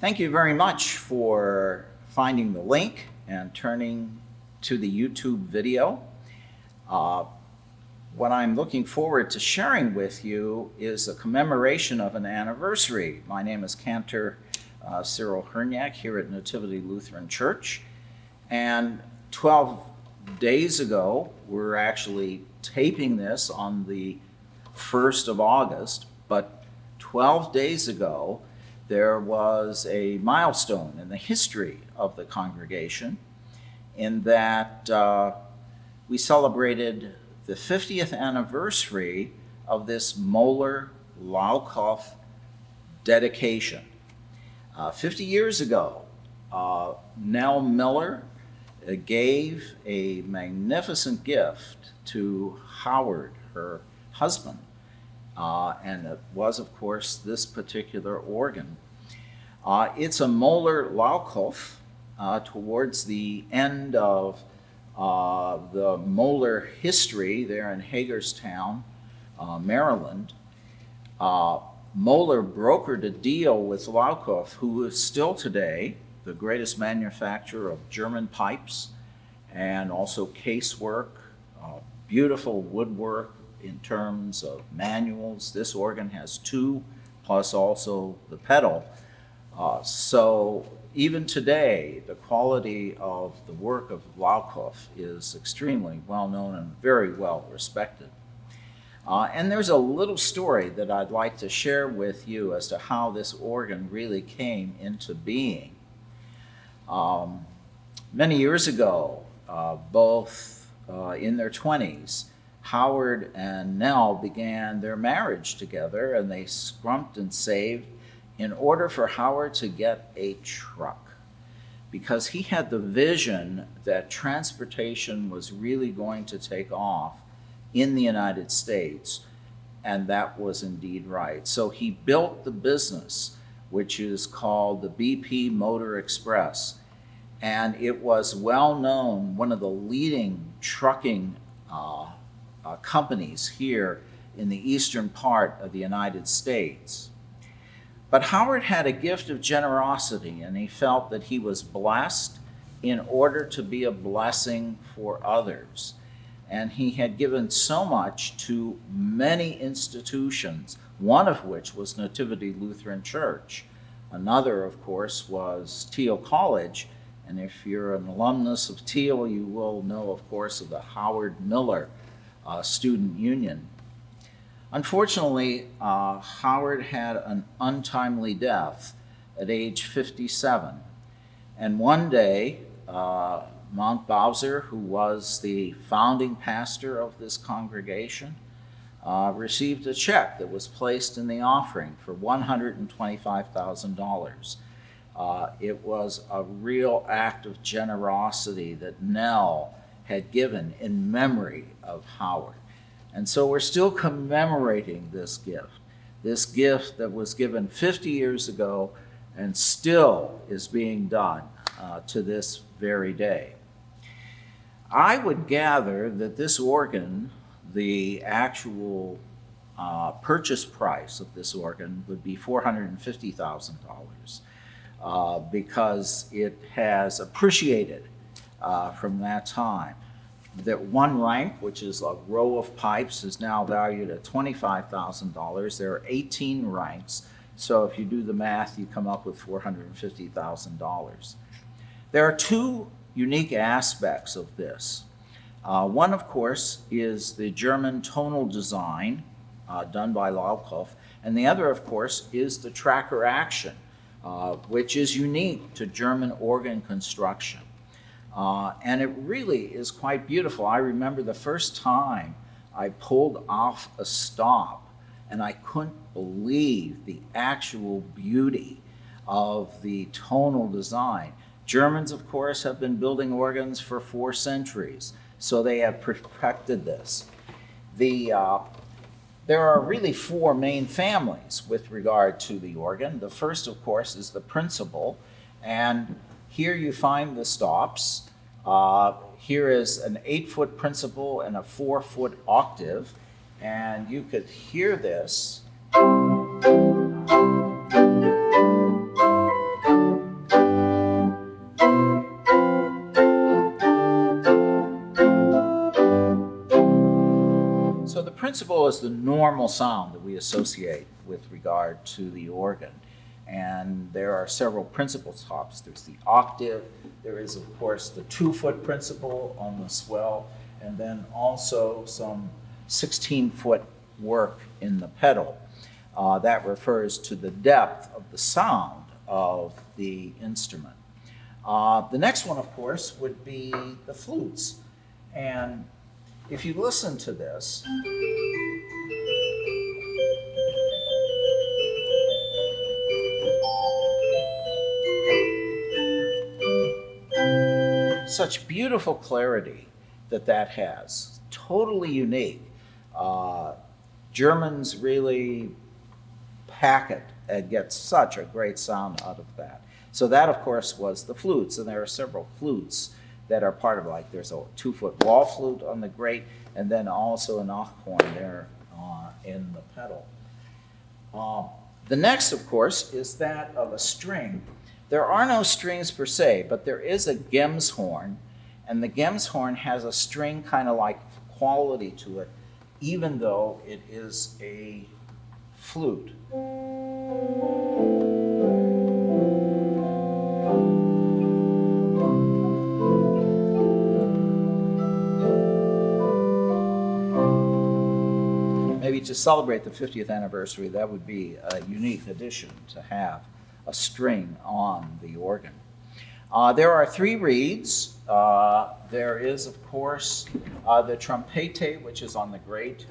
Thank you very much for finding the link and turning to the YouTube video. What I'm looking forward to sharing with you is a commemoration of an anniversary. My name is Cantor Cyril Herniak here at Nativity Lutheran Church. And 12 days ago, we're actually taping this on the 1st of August, but 12 days ago, there was a milestone in the history of the congregation in that we celebrated the 50th anniversary of this Moeller Laukhoff dedication. 50 years ago, Nell Miller gave a magnificent gift to Howard, her husband, and it was, of course, this particular organ. It's a Moeller Laukhoff towards the end of the Moeller history there in Hagerstown, Maryland. Moeller brokered a deal with Laukhoff, who is still today the greatest manufacturer of German pipes and also casework, beautiful woodwork in terms of manuals. This organ has two, plus also the pedal. So even today, the quality of the work of Laukhoff is extremely well known and very well respected. And there's a little story that I'd like to share with you as to how this organ really came into being. Many years ago, both in their 20s, Howard and Nell began their marriage together, and they scrumped and saved in order for Howard to get a truck, because he had the vision that transportation was really going to take off in the United States, and that was indeed right. So he built the business, which is called the BP Motor Express, and it was well known, one of the leading trucking companies here in the eastern part of the United States. But Howard had a gift of generosity, and he felt that he was blessed in order to be a blessing for others. And he had given so much to many institutions, one of which was Nativity Lutheran Church. Another, of course, was Thiel College. And if you're an alumnus of Thiel, you will know, of course, of the Howard Miller Student Union. Unfortunately, Howard had an untimely death at age 57. And one day, Mount Bowser, who was the founding pastor of this congregation, received a check that was placed in the offering for $125,000. It was a real act of generosity that Nell had given in memory of Howard. And so we're still commemorating this gift that was given 50 years ago and still is being done to this very day. I would gather that this organ, the actual purchase price of this organ would be $450,000 because it has appreciated from that time. That one rank, which is a row of pipes, is now valued at $25,000. There are 18 ranks, so if you do the math, you come up with $450,000. There are two unique aspects of this. One, of course, is the German tonal design done by Laukhoff, and the other, of course, is the tracker action, which is unique to German organ construction. And it really is quite beautiful. I remember the first time I pulled off a stop, and I couldn't believe the actual beauty of the tonal design. Germans, of course, have been building organs for 4 centuries, so they have perfected this. There are really 4 main families with regard to the organ. The first, of course, is the principal, and here you find the stops. Here is an 8-foot principal and a 4-foot octave, and you could hear this principal is the normal sound that we associate with regard to the organ. And there are several principal tops. There's the octave. There is, of course, the 2-foot principal on the swell, and then also some 16-foot work in the pedal. That refers to the depth of the sound of the instrument. The next one, of course, would be the flutes. And if you listen to this, such beautiful clarity that has, totally unique. Germans really pack it and get such a great sound out of that. So that, of course, was the flutes, and there are several flutes that are part of it. Like there's a 2-foot wall flute on the grate, and then also an ochhorn there in the pedal. The next, of course, is that of a string. There are no strings per se, but there is a Gemshorn, and the Gemshorn has a string kind of like quality to it, even though it is a flute. Maybe to celebrate the 50th anniversary, that would be a unique addition to have a string on the organ. There are 3 reeds. There is, of course, the trompete, which is on the grate.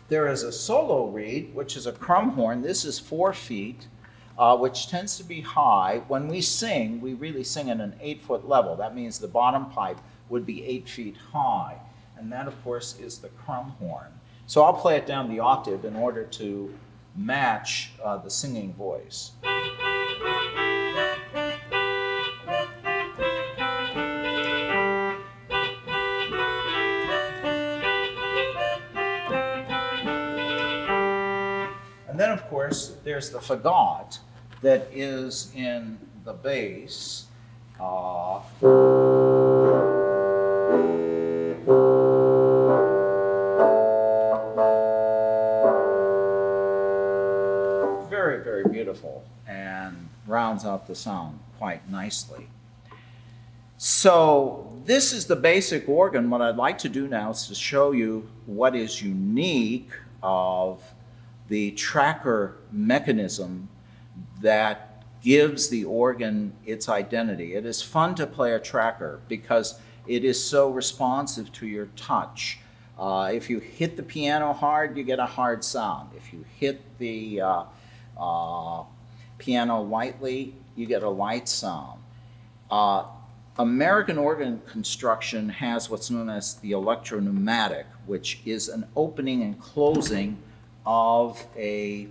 There is a solo reed, which is a crumhorn. This is 4 feet, which tends to be high. When we sing, we really sing at an 8-foot level. That means the bottom pipe would be 8 feet high. And that, of course, is the crumhorn. So I'll play it down the octave in order to match the singing voice. And then, of course, there's the fagot that is in the bass. Very, very beautiful, and rounds out the sound quite nicely. So this is the basic organ. What I'd like to do now is to show you what is unique of the tracker mechanism that gives the organ its identity. It is fun to play a tracker because it is so responsive to your touch. If you hit the piano hard, you get a hard sound. If you hit the piano lightly, you get a light sound. American organ construction has what's known as the electropneumatic, which is an opening and closing of a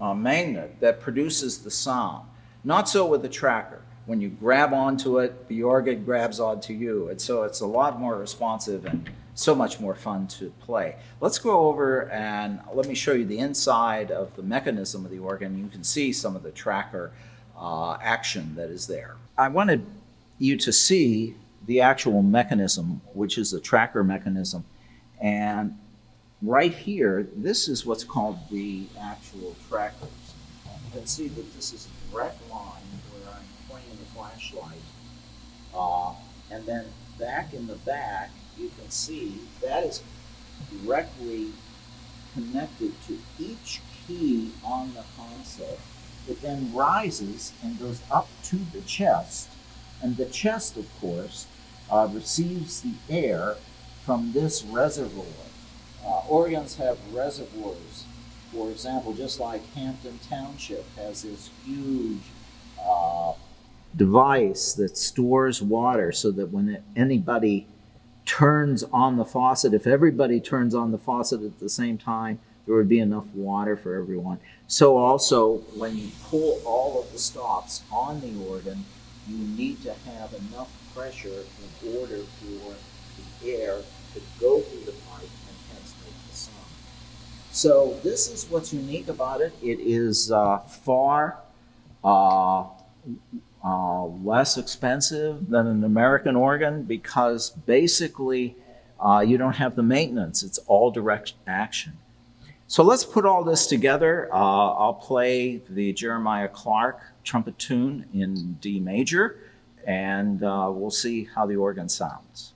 magnet that produces the sound. Not so with the tracker. When you grab onto it, the organ grabs onto you. And so it's a lot more responsive and so much more fun to play. Let's go over and let me show you the inside of the mechanism of the organ. You can see some of the tracker action that is there. I wanted you to see the actual mechanism, which is the tracker mechanism. And right here, this is what's called the actual trackers. You can see that this is a direct line where I'm pointing the flashlight. And then back in the back, you can see that is directly connected to each key on the console. It then rises and goes up to the chest. And the chest, of course, receives the air from this reservoir. Organs have reservoirs. For example, just like Hampton Township has this huge device that stores water so that when anybody turns on the faucet, if everybody turns on the faucet at the same time, there would be enough water for everyone. So also, when you pull all of the stops on the organ, you need to have enough pressure in order for the air to go through the pipe and hence make the sound. So this is what's unique about it. It is far less expensive than an American organ because basically you don't have the maintenance. It's all direct action. So let's put all this together. I'll play the Jeremiah Clark trumpet tune in D major, and we'll see how the organ sounds.